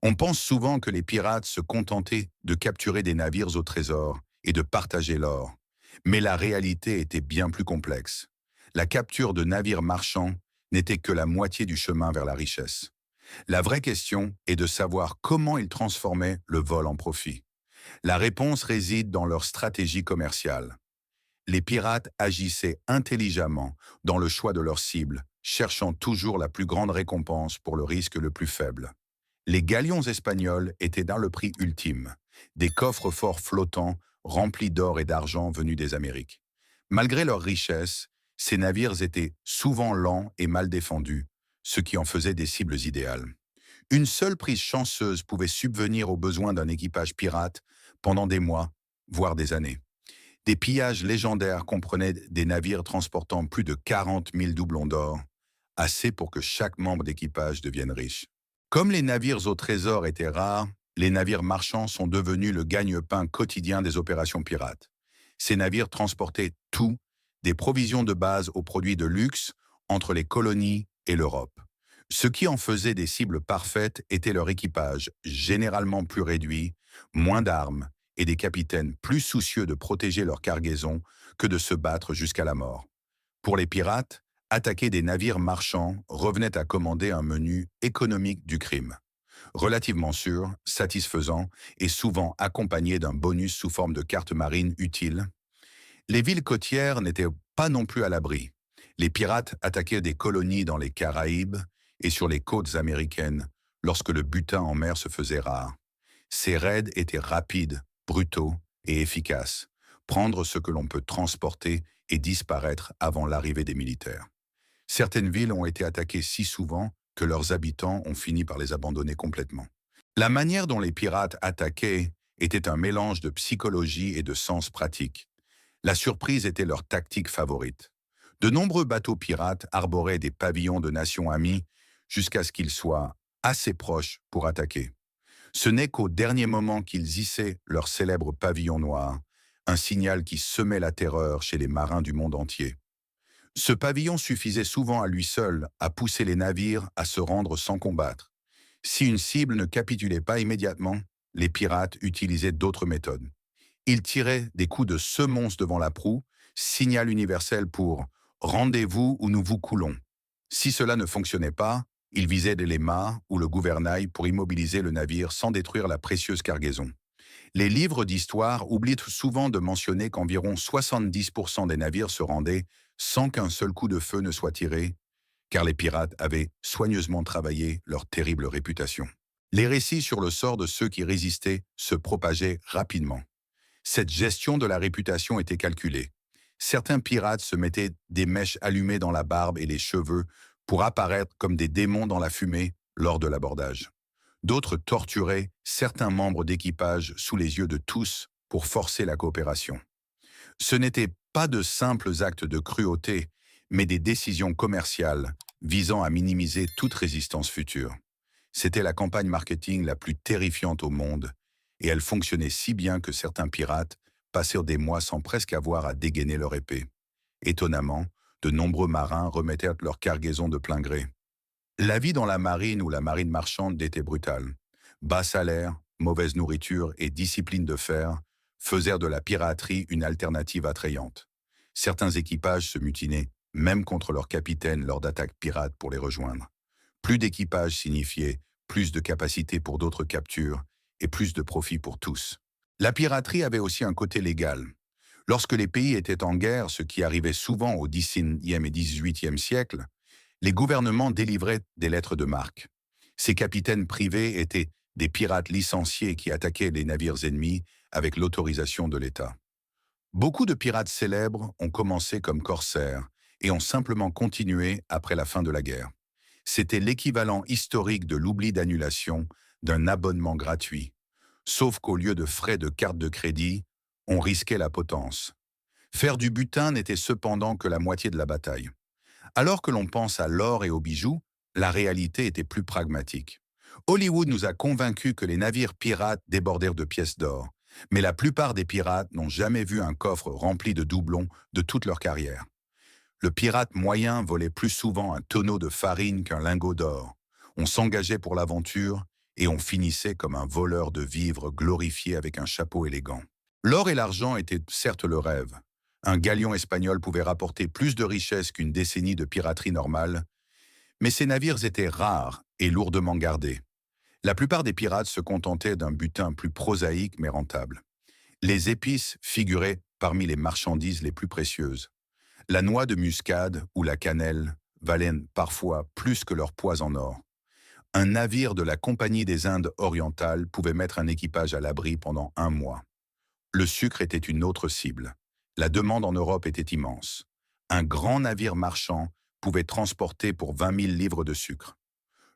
On pense souvent que les pirates se contentaient de capturer des navires au trésor et de partager l'or. Mais la réalité était bien plus complexe. La capture de navires marchands n'était que la moitié du chemin vers la richesse. La vraie question est de savoir comment ils transformaient le vol en profit. La réponse réside dans leur stratégie commerciale. Les pirates agissaient intelligemment dans le choix de leurs cibles, cherchant toujours la plus grande récompense pour le risque le plus faible. Les galions espagnols étaient dans le prix ultime, des coffres forts flottants remplis d'or et d'argent venus des Amériques. Malgré leur richesse, ces navires étaient souvent lents et mal défendus, ce qui en faisait des cibles idéales. Une seule prise chanceuse pouvait subvenir aux besoins d'un équipage pirate pendant des mois, voire des années. Des pillages légendaires comprenaient des navires transportant plus de 40 000 doublons d'or, assez pour que chaque membre d'équipage devienne riche. Comme les navires au trésor étaient rares, les navires marchands sont devenus le gagne-pain quotidien des opérations pirates. Ces navires transportaient tout, des provisions de base aux produits de luxe, entre les colonies et l'Europe. Ce qui en faisait des cibles parfaites était leur équipage, généralement plus réduit, moins d'armes et des capitaines plus soucieux de protéger leur cargaison que de se battre jusqu'à la mort. Pour les pirates, attaquer des navires marchands revenait à commander un menu économique du crime. Relativement sûr, satisfaisant et souvent accompagné d'un bonus sous forme de carte marine utile, les villes côtières n'étaient pas non plus à l'abri. Les pirates attaquaient des colonies dans les Caraïbes et sur les côtes américaines lorsque le butin en mer se faisait rare. Ces raids étaient rapides, brutaux et efficaces. Prendre ce que l'on peut transporter et disparaître avant l'arrivée des militaires. Certaines villes ont été attaquées si souvent que leurs habitants ont fini par les abandonner complètement. La manière dont les pirates attaquaient était un mélange de psychologie et de sens pratique. La surprise était leur tactique favorite. De nombreux bateaux pirates arboraient des pavillons de nations amies jusqu'à ce qu'ils soient assez proches pour attaquer. Ce n'est qu'au dernier moment qu'ils hissaient leur célèbre pavillon noir, un signal qui semait la terreur chez les marins du monde entier. Ce pavillon suffisait souvent à lui seul à pousser les navires à se rendre sans combattre. Si une cible ne capitulait pas immédiatement, les pirates utilisaient d'autres méthodes. Ils tiraient des coups de semonce devant la proue, signal universel pour «rendez-vous ou nous vous coulons». Si cela ne fonctionnait pas, ils visaient les mâts ou le gouvernail pour immobiliser le navire sans détruire la précieuse cargaison. Les livres d'histoire oublient souvent de mentionner qu'environ 70% des navires se rendaient sans qu'un seul coup de feu ne soit tiré, car les pirates avaient soigneusement travaillé leur terrible réputation. Les récits sur le sort de ceux qui résistaient se propageaient rapidement. Cette gestion de la réputation était calculée. Certains pirates se mettaient des mèches allumées dans la barbe et les cheveux pour apparaître comme des démons dans la fumée lors de l'abordage. D'autres torturaient certains membres d'équipage sous les yeux de tous pour forcer la coopération. Ce n'étaient pas de simples actes de cruauté, mais des décisions commerciales visant à minimiser toute résistance future. C'était la campagne marketing la plus terrifiante au monde, et elle fonctionnait si bien que certains pirates passèrent des mois sans presque avoir à dégainer leur épée. Étonnamment, de nombreux marins remettèrent leur cargaison de plein gré. La vie dans la marine ou la marine marchande était brutale. Bas salaire, mauvaise nourriture et discipline de fer faisèrent de la piraterie une alternative attrayante. Certains équipages se mutinaient, même contre leurs capitaines lors d'attaques pirates pour les rejoindre. Plus d'équipage signifiait plus de capacité pour d'autres captures et plus de profit pour tous. La piraterie avait aussi un côté légal. Lorsque les pays étaient en guerre, ce qui arrivait souvent au XIXe et XVIIIe siècle, les gouvernements délivraient des lettres de marque. Ces capitaines privés étaient des pirates licenciés qui attaquaient les navires ennemis avec l'autorisation de l'État. Beaucoup de pirates célèbres ont commencé comme corsaires et ont simplement continué après la fin de la guerre. C'était l'équivalent historique de l'oubli d'annulation d'un abonnement gratuit. Sauf qu'au lieu de frais de carte de crédit, on risquait la potence. Faire du butin n'était cependant que la moitié de la bataille. Alors que l'on pense à l'or et aux bijoux, la réalité était plus pragmatique. Hollywood nous a convaincus que les navires pirates débordèrent de pièces d'or, mais la plupart des pirates n'ont jamais vu un coffre rempli de doublons de toute leur carrière. Le pirate moyen volait plus souvent un tonneau de farine qu'un lingot d'or. On s'engageait pour l'aventure et on finissait comme un voleur de vivres glorifié avec un chapeau élégant. L'or et l'argent étaient certes le rêve. Un galion espagnol pouvait rapporter plus de richesses qu'une décennie de piraterie normale, mais ces navires étaient rares et lourdement gardés. La plupart des pirates se contentaient d'un butin plus prosaïque mais rentable. Les épices figuraient parmi les marchandises les plus précieuses. La noix de muscade ou la cannelle valaient parfois plus que leur poids en or. Un navire de la Compagnie des Indes orientales pouvait mettre un équipage à l'abri pendant un mois. Le sucre était une autre cible. La demande en Europe était immense. Un grand navire marchand pouvait transporter pour 20 000 livres de sucre.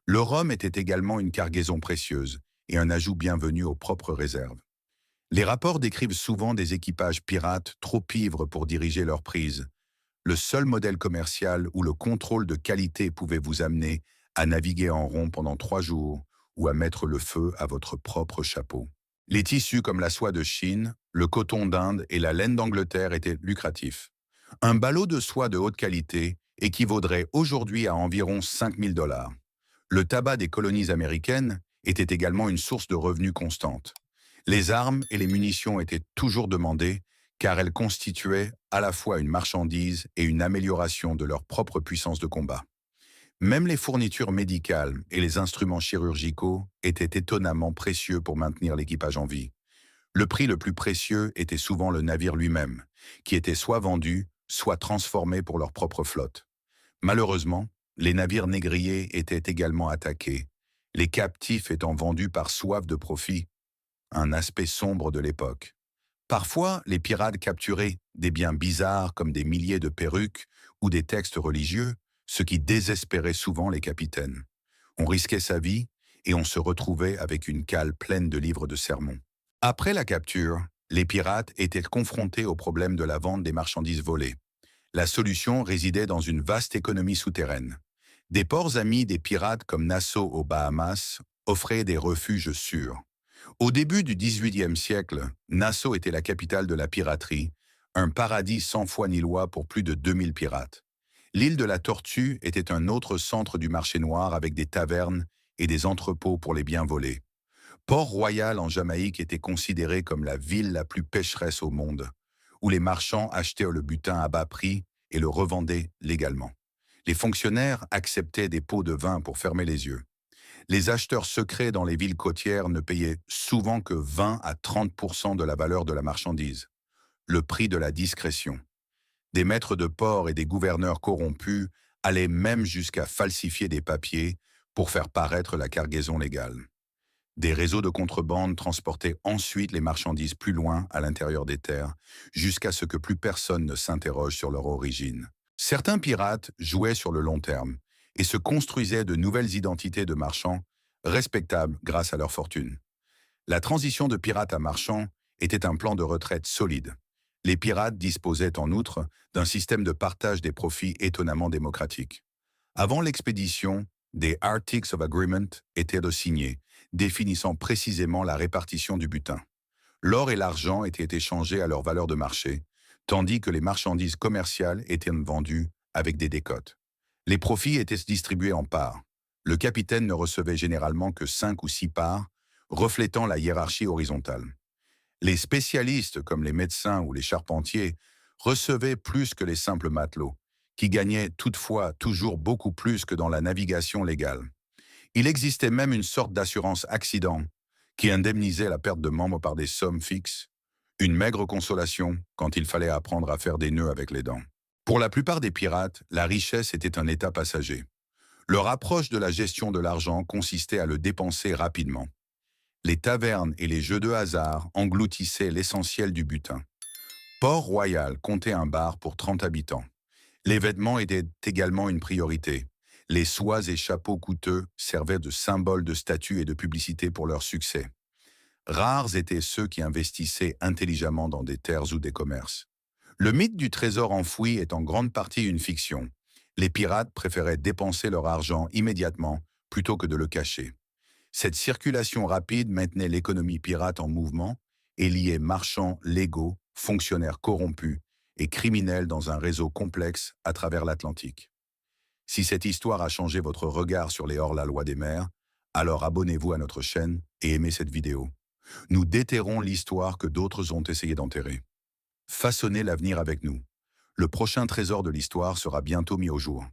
Le rhum était également une cargaison précieuse et un ajout bienvenu aux propres réserves. Les rapports décrivent souvent des équipages pirates trop ivres pour diriger leur prise. Le seul modèle commercial où le contrôle de qualité pouvait vous amener à naviguer en rond pendant 3 jours ou à mettre le feu à votre propre chapeau. Les tissus comme la soie de Chine, le coton d'Inde et la laine d'Angleterre étaient lucratifs. Un ballot de soie de haute qualité équivaudrait aujourd'hui à environ 5 000 $. Le tabac des colonies américaines était également une source de revenus constante. Les armes et les munitions étaient toujours demandées car elles constituaient à la fois une marchandise et une amélioration de leur propre puissance de combat. Même les fournitures médicales et les instruments chirurgicaux étaient étonnamment précieux pour maintenir l'équipage en vie. Le prix le plus précieux était souvent le navire lui-même, qui était soit vendu, soit transformé pour leur propre flotte. Malheureusement, les navires négriers étaient également attaqués, les captifs étant vendus par soif de profit, un aspect sombre de l'époque. Parfois, les pirates capturaient des biens bizarres comme des milliers de perruques ou des textes religieux, ce qui désespérait souvent les capitaines. On risquait sa vie et on se retrouvait avec une cale pleine de livres de sermons. Après la capture, les pirates étaient confrontés au problème de la vente des marchandises volées. La solution résidait dans une vaste économie souterraine. Des ports amis des pirates comme Nassau aux Bahamas offraient des refuges sûrs. Au début du XVIIIe siècle, Nassau était la capitale de la piraterie, un paradis sans foi ni loi pour plus de 2000 pirates. L'île de la Tortue était un autre centre du marché noir avec des tavernes et des entrepôts pour les biens volés. Port-Royal en Jamaïque était considéré comme la ville la plus pécheresse au monde, où les marchands achetaient le butin à bas prix et le revendaient légalement. Les fonctionnaires acceptaient des pots de vin pour fermer les yeux. Les acheteurs secrets dans les villes côtières ne payaient souvent que 20 à 30% de la valeur de la marchandise. Le prix de la discrétion. Des maîtres de port et des gouverneurs corrompus allaient même jusqu'à falsifier des papiers pour faire paraître la cargaison légale. Des réseaux de contrebande transportaient ensuite les marchandises plus loin à l'intérieur des terres, jusqu'à ce que plus personne ne s'interroge sur leur origine. Certains pirates jouaient sur le long terme et se construisaient de nouvelles identités de marchands, respectables grâce à leur fortune. La transition de pirate à marchand était un plan de retraite solide. Les pirates disposaient en outre d'un système de partage des profits étonnamment démocratique. Avant l'expédition, des Articles of Agreement étaient signés, définissant précisément la répartition du butin. L'or et l'argent étaient échangés à leur valeur de marché, tandis que les marchandises commerciales étaient vendues avec des décotes. Les profits étaient distribués en parts. Le capitaine ne recevait généralement que 5 ou 6 parts, reflétant la hiérarchie horizontale. Les spécialistes, comme les médecins ou les charpentiers, recevaient plus que les simples matelots, qui gagnaient toutefois toujours beaucoup plus que dans la navigation légale. Il existait même une sorte d'assurance accident qui indemnisait la perte de membres par des sommes fixes, une maigre consolation quand il fallait apprendre à faire des nœuds avec les dents. Pour la plupart des pirates, la richesse était un état passager. Leur approche de la gestion de l'argent consistait à le dépenser rapidement. Les tavernes et les jeux de hasard engloutissaient l'essentiel du butin. Port-Royal comptait un bar pour 30 habitants. Les vêtements étaient également une priorité. Les soies et chapeaux coûteux servaient de symboles de statut et de publicité pour leur succès. Rares étaient ceux qui investissaient intelligemment dans des terres ou des commerces. Le mythe du trésor enfoui est en grande partie une fiction. Les pirates préféraient dépenser leur argent immédiatement plutôt que de le cacher. Cette circulation rapide maintenait l'économie pirate en mouvement et liait marchands légaux, fonctionnaires corrompus et criminels dans un réseau complexe à travers l'Atlantique. Si cette histoire a changé votre regard sur les hors-la-loi des mers, Alors abonnez-vous à notre chaîne et aimez cette vidéo. Nous déterrons l'histoire que d'autres ont essayé d'enterrer. Façonnez l'avenir avec nous. Le prochain trésor de l'histoire sera bientôt mis au jour.